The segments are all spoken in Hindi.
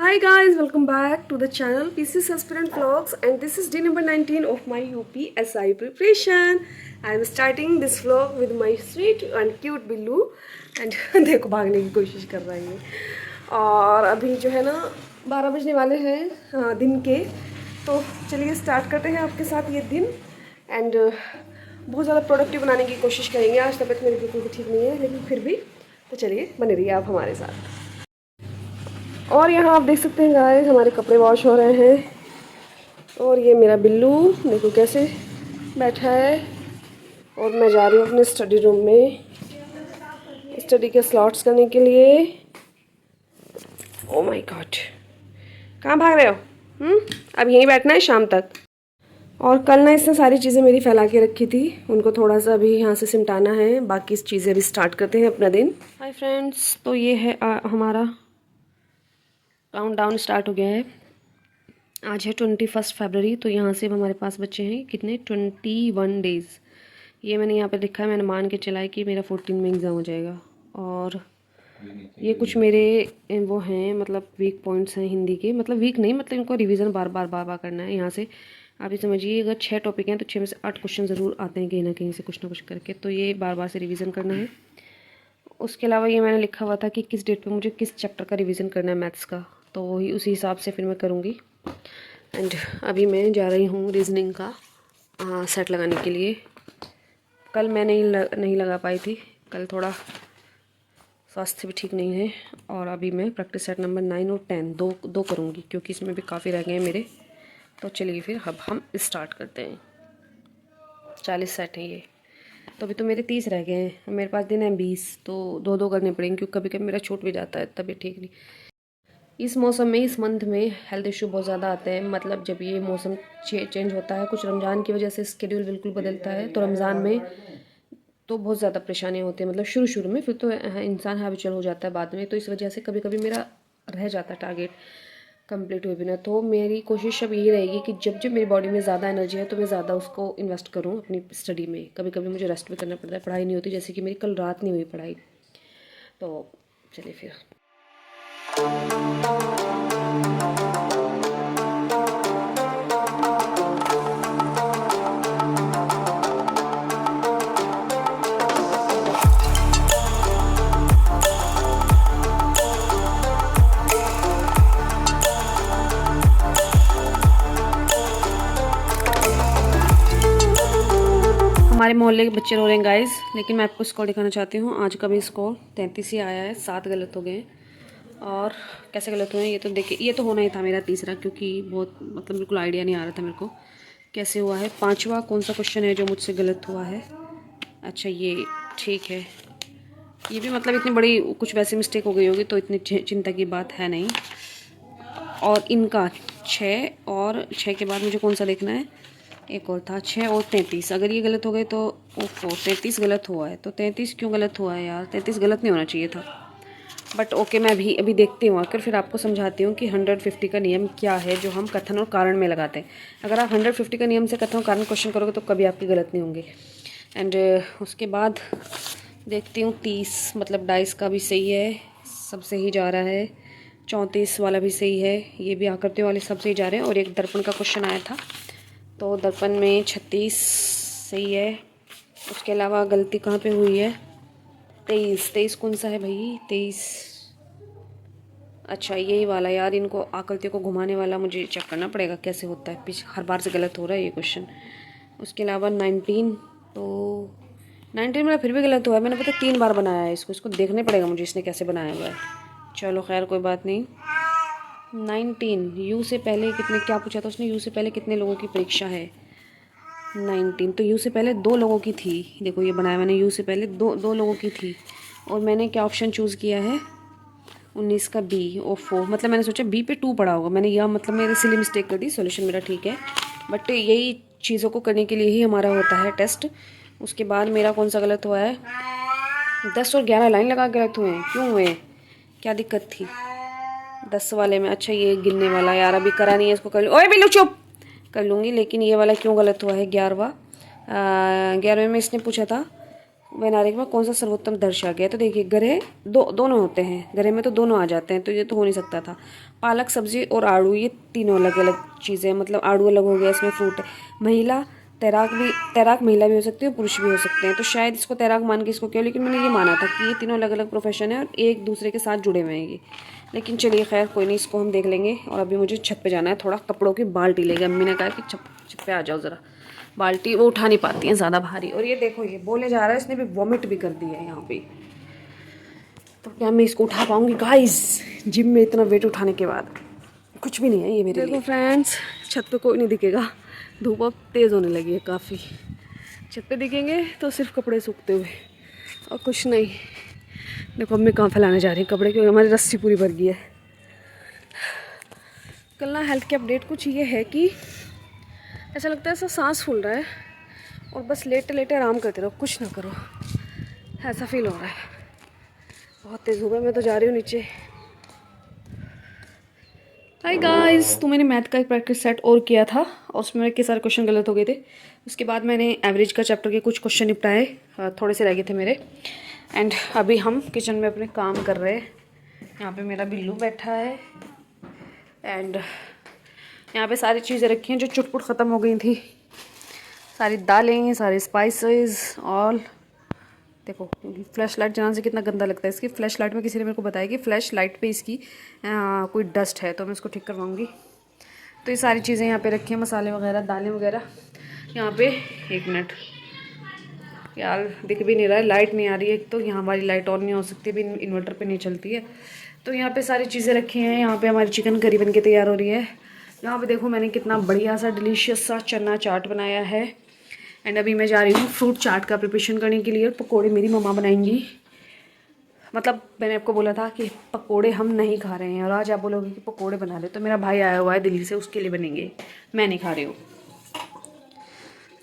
Hi guys, welcome back to the channel PCS Aspirant Vlogs, and this is day number 19 of my UPSI preparation. I am starting this vlog with my sweet and cute Billu and देखो भागने की कोशिश कर रहा है और अभी जो है ना 12 बजने वाले हैं दिन के। तो चलिए स्टार्ट करते हैं आपके साथ ये दिन एंड बहुत ज़्यादा प्रोडक्टिव बनाने की कोशिश करेंगे। आज तबीयत मेरी बिल्कुल भी ठीक नहीं है लेकिन फिर भी तो चलिए बने रहिए आप हमारे साथ। और यहाँ आप देख सकते हैं गाइस हमारे कपड़े वॉश हो रहे हैं और ये मेरा बिल्लू देखो कैसे बैठा है और मैं जा रही हूँ अपने स्टडी रूम में स्टडी के स्लॉट्स करने के लिए। ओ माय गॉड, कहाँ भाग रहे हो? अब यहीं बैठना है शाम तक। और कल ना इसने सारी चीज़ें मेरी फैला के रखी थी, उनको थोड़ा सा अभी यहाँ से सिमटाना है। बाकी इस चीज़ें अभी स्टार्ट करते हैं अपना दिन। हाय फ्रेंड्स, तो ये है हमारा काउंटडाउन स्टार्ट हो गया है। आज है 21 फरवरी, तो यहाँ से हमारे पास बच्चे हैं कितने 21 डेज़। ये मैंने यहाँ पे लिखा है, मैंने मान के चला है कि मेरा 14 में एग्ज़ाम हो जाएगा। और ये कुछ मेरे वो हैं मतलब वीक पॉइंट्स हैं हिंदी के, मतलब वीक नहीं, मतलब इनको रिवीजन बार बार करना है। यहाँ से आप ये समझिए अगर 6 टॉपिक हैं तो 6 में से 8 क्वेश्चन ज़रूर आते हैं कहीं ना कहीं से कुछ ना कुछ करके, तो ये बार बार से रिवीजन करना है। उसके अलावा ये मैंने लिखा हुआ था कि किस डेट पे मुझे किस चैप्टर का रिवीजन करना है मैथ्स का, तो वही उसी हिसाब से फिर मैं करूँगी। एंड अभी मैं जा रही हूँ रीजनिंग का सेट लगाने के लिए। कल मैं नहीं लगा पाई थी, कल थोड़ा स्वास्थ्य भी ठीक नहीं है। और अभी मैं प्रैक्टिस सेट नंबर 9 और 10 दो करूँगी क्योंकि इसमें भी काफ़ी रह गए हैं मेरे। तो चलिए फिर अब हम स्टार्ट करते हैं। 40 सेट हैं ये, तो अभी तो मेरे 30 रह गए हैं। मेरे पास दिन है 20, तो दो करने पड़ेंगे क्योंकि कभी कभी मेरा छूट भी जाता है, तबीयत ठीक नहीं। इस मौसम में, इस मंथ में हेल्थ इशू बहुत ज़्यादा आते हैं। मतलब जब ये मौसम चेंज होता है, कुछ रमज़ान की वजह से स्केड्यूल बिल्कुल बदलता है, तो रमज़ान में तो बहुत ज़्यादा परेशानियाँ होती हैं। मतलब शुरू में, फिर तो इंसान हैबिचुअल हो जाता है बाद में। तो इस वजह से कभी कभी मेरा रह जाता है टारगेट कंप्लीट हुए बिना। तो मेरी कोशिश अब यही रहेगी कि जब जब मेरी बॉडी में ज़्यादा एनर्जी है तो मैं ज़्यादा उसको इन्वेस्ट करूँ अपनी स्टडी में। कभी कभी मुझे रेस्ट भी करना पड़ता है, पढ़ाई नहीं होती, जैसे कि मेरी कल रात नहीं हुई पढ़ाई। तो चलिए फिर। हमारे मोहल्ले के बच्चे रो रहे हैं गाइस, लेकिन मैं आपको स्कोर दिखाना चाहती हूँ। आज का भी स्कोर 33 ही आया है, 7 गलत हो गए। और कैसे गलत हुए हैं ये तो देखिए, ये तो होना ही था मेरा तीसरा, क्योंकि बहुत मतलब बिल्कुल आइडिया नहीं आ रहा था मेरे को कैसे हुआ है। 5वां कौन सा क्वेश्चन है जो मुझसे गलत हुआ है? अच्छा ये ठीक है, ये भी मतलब इतनी बड़ी कुछ वैसे मिस्टेक हो गई होगी तो इतनी चिंता की बात है नहीं। और इनका 6 और 6 के बाद मुझे कौन सा देखना है? एक और था 6 और 33। अगर ये गलत हो गए तो ओफो 33 गलत हुआ है। तो 33 क्यों गलत हुआ है यार? 33 गलत नहीं होना चाहिए था। बट ओके, मैं अभी देखती हूँ आकर, फिर आपको समझाती हूँ कि 150 का नियम क्या है जो हम कथन और कारण में लगाते हैं। अगर आप 150 का नियम से कथन और कारण क्वेश्चन करोगे तो कभी आपके गलत नहीं होंगे। एंड उसके बाद देखती हूँ 30 मतलब डाइस का भी सही है, सब सही जा रहा है। 34 वाला भी सही है, ये भी आकृतियों वाले सब सही जा रहे हैं। और एक दर्पण का क्वेश्चन आया था, तो दर्पण में 36 सही है। उसके अलावा गलती कहाँ पे हुई है? 23 कौन सा है भाई? 23 अच्छा यही वाला यार, इनको आकृतियों को घुमाने वाला मुझे चेक करना पड़ेगा कैसे होता है। हर बार से गलत हो रहा है ये क्वेश्चन। उसके अलावा 19, तो 19 मेरा फिर भी गलत हुआ है। मैंने पता 3 बार बनाया है इसको देखने पड़ेगा मुझे इसने कैसे बनाया हुआ है। चलो खैर कोई बात नहीं। 19 यू से पहले कितने, क्या पूछा था उसने? यू से पहले कितने लोगों की परीक्षा है? 19, तो यू से पहले 2 लोगों की थी। देखो ये बनाया मैंने, यू से पहले दो लोगों की थी। और मैंने क्या ऑप्शन चूज़ किया है? 19 का बी। ओफो, मतलब मैंने सोचा बी पे 2 पड़ा होगा मैंने, यह मतलब मेरे सिली मिस्टेक कर दी। सॉल्यूशन मेरा ठीक है, बट यही चीज़ों को करने के लिए ही हमारा होता है टेस्ट। उसके बाद मेरा कौन सा गलत हुआ है? 10 और 11 लाइन लगा के गलत हुए हैं। क्यों हुए? क्या दिक्कत थी 10 वाले में? अच्छा ये गिनने वाला यार अभी करा नहीं है, इसको कर लूँ। ओए बिल्लू चुप, कर लूँगी। लेकिन ये वाला क्यों गलत हुआ है? 11वां 11वें में इसने पूछा था वैनारिक में कौन सा सर्वोत्तम दर्श आ गया? तो देखिए गरे दोनों होते हैं, गरे में तो दोनों आ जाते हैं, तो ये तो हो नहीं सकता था। पालक सब्जी और आड़ू ये तीनों अलग अलग चीज़ें हैं, मतलब आड़ू अलग हो गया, इसमें फ्रूट है। महिला तैराक महिला भी हो सकती है और पुरुष भी हो सकते हैं, तो शायद इसको तैराक मान के इसको क्यों, लेकिन मैंने ये माना था कि ये तीनों अलग अलग प्रोफेशन है और एक दूसरे के साथ जुड़े हुए हैं ये। लेकिन चलिए खैर कोई नहीं, इसको हम देख लेंगे। और अभी मुझे छत पे जाना है, थोड़ा कपड़ों की बाल्टी लेगी। अम्मी ने कहा कि छत पे आ जाओ ज़रा, बाल्टी वो उठा नहीं पाती हैं ज़्यादा भारी। और ये देखो ये बोले जा रहा है, इसने भी वॉमिट भी कर दी है यहाँ पे, तो क्या मैं इसको उठा पाऊँगी गाइस? जिम में इतना वेट उठाने के बाद कुछ भी नहीं है ये मेरे लिए। देखो फ्रेंड्स, छत पे कोई नहीं दिखेगा, धूप अब तेज़ होने लगी है काफ़ी। छत पे दिखेंगे तो सिर्फ कपड़े सूखते हुए और कुछ नहीं। देखो अम्मी कहाँ फैलाने जा रही है कपड़े, क्योंकि हमारी रस्सी पूरी भर गई है। कल ना हेल्थ के अपडेट कुछ ये है कि ऐसा लगता है ऐसा सांस फूल रहा है और बस लेटे लेटे आराम करते रहो, कुछ ना करो, ऐसा फील हो रहा है। बहुत तेज़ हो गया, मैं तो जा रही हूँ नीचे। हाय गाइस, तो मैंने मैथ का एक प्रैक्टिस सेट और किया था और उसमें मेरे के सारे क्वेश्चन गलत हो गए थे। उसके बाद मैंने एवरेज का चैप्टर के कुछ क्वेश्चन निपटाए, थोड़े से रह गए थे मेरे। एंड अभी हम किचन में अपने काम कर रहे हैं। यहाँ पे मेरा बिल्लू बैठा है एंड यहाँ पे सारी चीज़ें रखी हैं जो चुटपुट ख़त्म हो गई थी, सारी दालें, सारे स्पाइसेस। और देखो फ्लैश लाइट जलाने से कितना गंदा लगता है। इसकी फ्लैश लाइट में किसी ने मेरे को बताया कि फ्लैश लाइट पे इसकी कोई डस्ट है, तो मैं इसको ठीक करवाऊँगी। तो ये सारी चीज़ें यहाँ पे रखी हैं, मसाले वगैरह, दालें वगैरह। यहाँ पे 1 मिनट यार, दिख भी नहीं रहा है, लाइट नहीं आ रही है। एक तो यहाँ हमारी लाइट ऑन नहीं हो सकती, भी इन्वर्टर पे नहीं चलती है। तो यहाँ पे सारी चीज़ें रखी हैं। यहाँ पे हमारी चिकन करी बन के तैयार हो रही है। यहाँ पे देखो मैंने कितना बढ़िया सा डिलीशियस सा चना चाट बनाया है। एंड अभी मैं जा रही हूँ फ्रूट चाट का प्रिपरेशन करने के लिए, और पकोड़े मेरी मम्मा बनाएंगी। मतलब मैंने आपको बोला था कि पकोड़े हम नहीं खा रहे हैं, और आज आप बोलोगे कि पकोड़े बना ले, तो मेरा भाई आया हुआ है दिल्ली से, उसके लिए बनेंगे, मैं नहीं खा रही हूँ।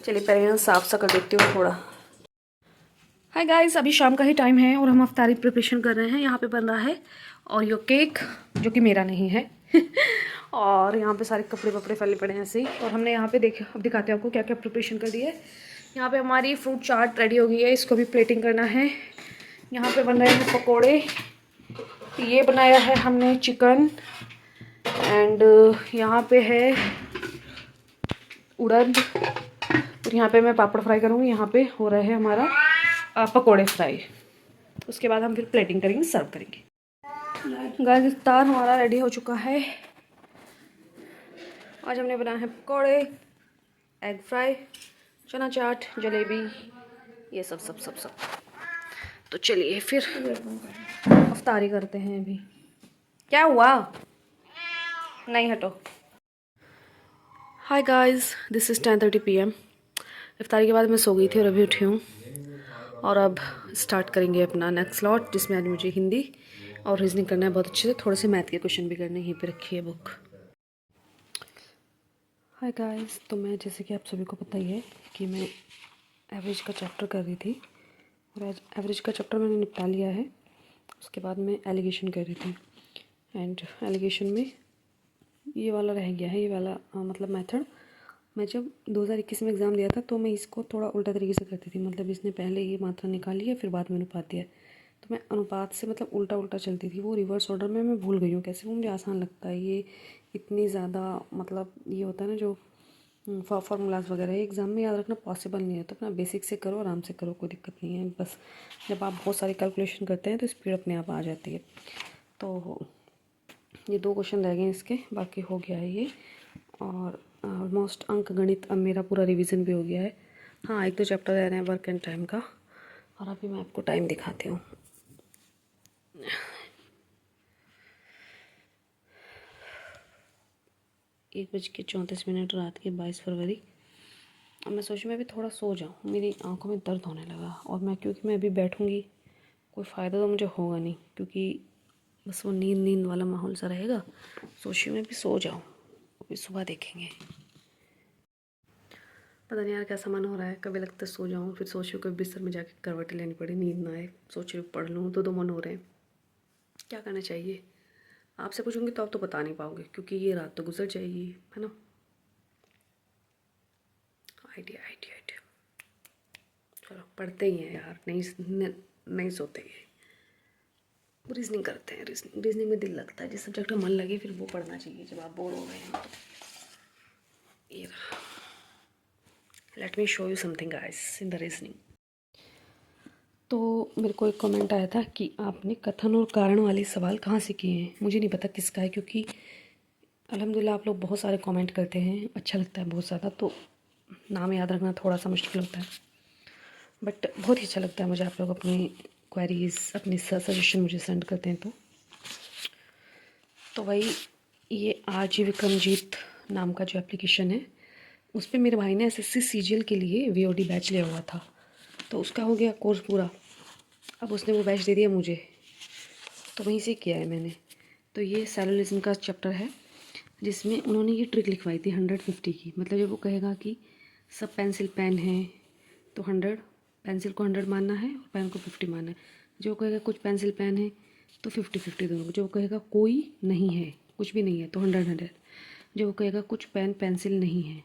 चलिए पहले यहाँ साफ सा कर देती हूँ थोड़ा। हाय गाइस, अभी शाम का ही टाइम है और हम अफ्तारी प्रिपरेशन कर रहे हैं। यहाँ पे बन रहा है और यो केक, जो कि मेरा नहीं है और यहाँ पे सारे कपड़े वपड़े फैले पड़े हैं ऐसे ही। और हमने यहाँ पे देखा, अब दिखाते हैं आपको क्या क्या प्रिपरेशन कर दी है। यहाँ पे हमारी फ्रूट चाट रेडी हो गई है, इसको भी प्लेटिंग करना है। यहाँ पे बन रहे हैं पकोड़े, ये बनाया है हमने चिकन। एंड यहाँ पे है उड़द, और यहाँ पे मैं पापड़ फ्राई करूँगी। यहाँ पे हो रहा है हमारा पकोड़े फ्राई। उसके बाद हम फिर प्लेटिंग करेंगे, सर्व करेंगे। गाइस इफ्तार हमारा रेडी हो चुका है। आज हमने बनाया है पकोड़े, एग फ्राई, चना चाट, जलेबी, ये सब सब सब सब। तो चलिए फिर अफ्तारी करते हैं। अभी क्या हुआ? नहीं हटो। Hi guys, this is 10:30 PM। इफ्तारी के बाद मैं सो गई थी और अभी उठी हूँ, और अब स्टार्ट करेंगे अपना नेक्स्ट स्लॉट, जिसमें आज मुझे हिंदी और रीजनिंग करना है बहुत अच्छे से। थोड़े से मैथ के क्वेश्चन भी करने, यहीं पे रखी है बुक। हाय गाइस, तो मैं जैसे कि आप सभी को पता ही है कि मैं एवरेज का चैप्टर कर रही थी, और आज एवरेज का चैप्टर मैंने निपटा लिया है। उसके बाद मैं एलिगेशन कर रही थी, एंड एलिगेशन में ये वाला रह गया है, ये वाला मतलब मेथड। मैं जब 2021 में एग्ज़ाम दिया था तो मैं इसको थोड़ा उल्टा तरीके से करती थी, मतलब इसने पहले ये मात्रा निकाली है फिर बाद में अनुपात दिया, तो मैं अनुपात से मतलब उल्टा उल्टा चलती थी। वो रिवर्स ऑर्डर में मैं भूल गई हूँ कैसे, वो मुझे आसान लगता है। ये इतनी ज़्यादा मतलब ये होता है ना जो फार्मूलाज वगैरह, एग्ज़ाम में याद रखना पॉसिबल नहीं है, तो अपना बेसिक से करो, आराम से करो, कोई दिक्कत नहीं है। बस जब आप बहुत सारी कैलकुलेशन करते हैं तो स्पीड अपने आप आ जाती है। तो ये 2 क्वेश्चन रह गए इसके, बाकी हो गया है ये। और ऑलमोस्ट अंक गणित अब मेरा पूरा रिवीजन भी हो गया है। हाँ, एक तो चैप्टर रह रहे हैं वर्क एंड टाइम का, और अभी मैं आपको टाइम दिखाती हूँ। 1:34 रात की 22 फरवरी। अब मैं सोचूं मैं भी थोड़ा सो जाऊँ, मेरी आंखों में दर्द होने लगा। और मैं क्योंकि मैं अभी बैठूँगी कोई फ़ायदा तो मुझे होगा नहीं, क्योंकि बस वो नींद नींद वाला माहौल सा रहेगा। सोची मैं भी सो जाऊँ, अभी सुबह देखेंगे। पता नहीं यार कैसा मन हो रहा है, कभी लगता है सो जाऊँ, फिर सोचूं कभी बिस्तर में जाके करवटें लेनी पड़ी, नींद ना आए, सोच रही पढ़ लूँ, दो मन हो रहे हैं। क्या करना चाहिए? आपसे पूछूंगी तो आप तो बता नहीं पाओगे, क्योंकि ये रात तो गुजर जाएगी, है ना। आइडिया आइडिया आइडिया, चलो पढ़ते ही हैं यार, नहीं सोते हैं, रीजनिंग करते हैं। रीजनिंग में दिल लगता है, जिस सब्जेक्ट में मन लगे फिर वो पढ़ना चाहिए जब आप बोर हो गए हैं तो। ये let me show you something guys in the reasoning. तो मेरे को एक कमेंट आया था कि आपने कथन और कारण वाले सवाल कहाँ से किए हैं। मुझे नहीं पता किसका है, क्योंकि अल्हम्दुलिल्लाह आप लोग बहुत सारे कमेंट करते हैं, अच्छा लगता है बहुत ज़्यादा, तो नाम याद रखना थोड़ा सा मुश्किल होता है, बट बहुत ही अच्छा लगता है मुझे आप लोग अपनी क्वेरीज, अपनी सजेशन मुझे सेंड करते हैं। तो वही, ये आरजी विक्रमजीत नाम का जो एप्लीकेशन है, उस पर मेरे भाई ने एसएससी सीजीएल के लिए वीओडी बैच लिया हुआ था, तो उसका हो गया कोर्स पूरा। अब उसने वो बैच दे दिया मुझे, तो वहीं से किया है मैंने। तो ये सेलुलिज्म का चैप्टर है, जिसमें उन्होंने ये ट्रिक लिखवाई थी 150 की। मतलब जब वो कहेगा कि सब पेंसिल पेन है तो 100, पेंसिल को 100 मानना है और पेन को 50 मानना है। जो कहेगा कुछ पेंसिल पेन है तो 50-50 दोनों को। जो कहेगा कोई नहीं है, कुछ भी नहीं है, तो 100-100। जो कहेगा कुछ पेन पेंसिल नहीं है,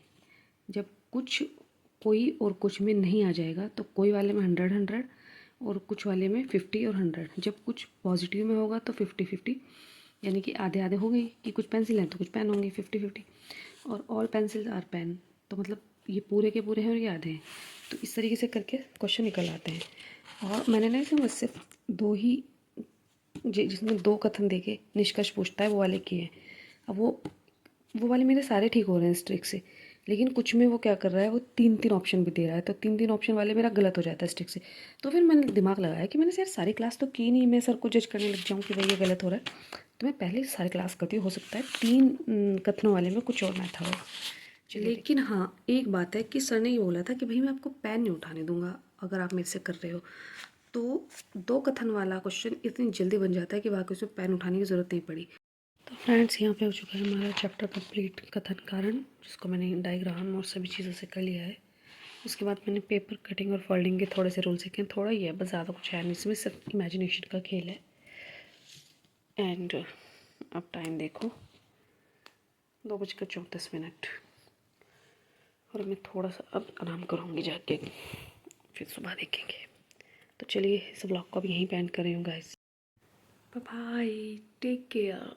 जब कुछ कोई और कुछ में नहीं आ जाएगा तो कोई वाले में 100-100 और कुछ वाले में 50 और 100। जब कुछ पॉजिटिव में होगा तो 50-50, यानी कि आधे आधे हो गई, कि कुछ पेंसिल हैं तो कुछ पेन होंगे 50-50। और ऑल पेंसिल्स आर पेन, तो मतलब ये पूरे के पूरे हैं और ये आधे हैं। तो इस तरीके से करके क्वेश्चन निकल आते हैं। और मैंने ना इसमें सिर्फ 2 ही, जिसमें 2 कथन देके निष्कर्ष पूछता है, वो वाले किए हैं। अब वो वाले मेरे सारे ठीक हो रहे हैं इस ट्रिक से, लेकिन कुछ में वो क्या कर रहा है, वो 3-3 ऑप्शन भी दे रहा है, तो 3-3 ऑप्शन वाले मेरा गलत हो जाता है इस ट्रिक से। तो फिर मैंने दिमाग लगाया कि मैंने यार सारी क्लास तो की नहीं, मैं सर को जज करने लग जाऊँ कि भाई ये गलत हो रहा है, तो मैं पहले सारी क्लास करती हूँ, हो सकता है 3 कथनों वाले में कुछ और मैथ हो। लेकिन हाँ, एक बात है कि सर ने ये बोला था कि भाई मैं आपको पेन नहीं उठाने दूंगा अगर आप मेरे से कर रहे हो। तो 2 कथन वाला क्वेश्चन इतनी जल्दी बन जाता है कि वाकई उसमें पेन उठाने की ज़रूरत नहीं पड़ी। तो फ्रेंड्स, यहाँ पे हो चुका है हमारा चैप्टर कंप्लीट, कथन कारण, जिसको मैंने डायग्राम और सभी चीज़ों से कर लिया है। उसके बाद मैंने पेपर कटिंग और फोल्डिंग के थोड़े से रूल सीखे, थोड़ा ही है बस, ज़्यादा कुछ है नहीं इसमें, सिर्फ इमेजिनेशन का खेल है। एंड अब टाइम देखो 2:34, और मैं थोड़ा सा अब आराम करूँगी जाके, फिर सुबह देखेंगे। तो चलिए इस ब्लॉग को अब यहीं पे एंड कर रही हूँ guys. Bye bye, take care.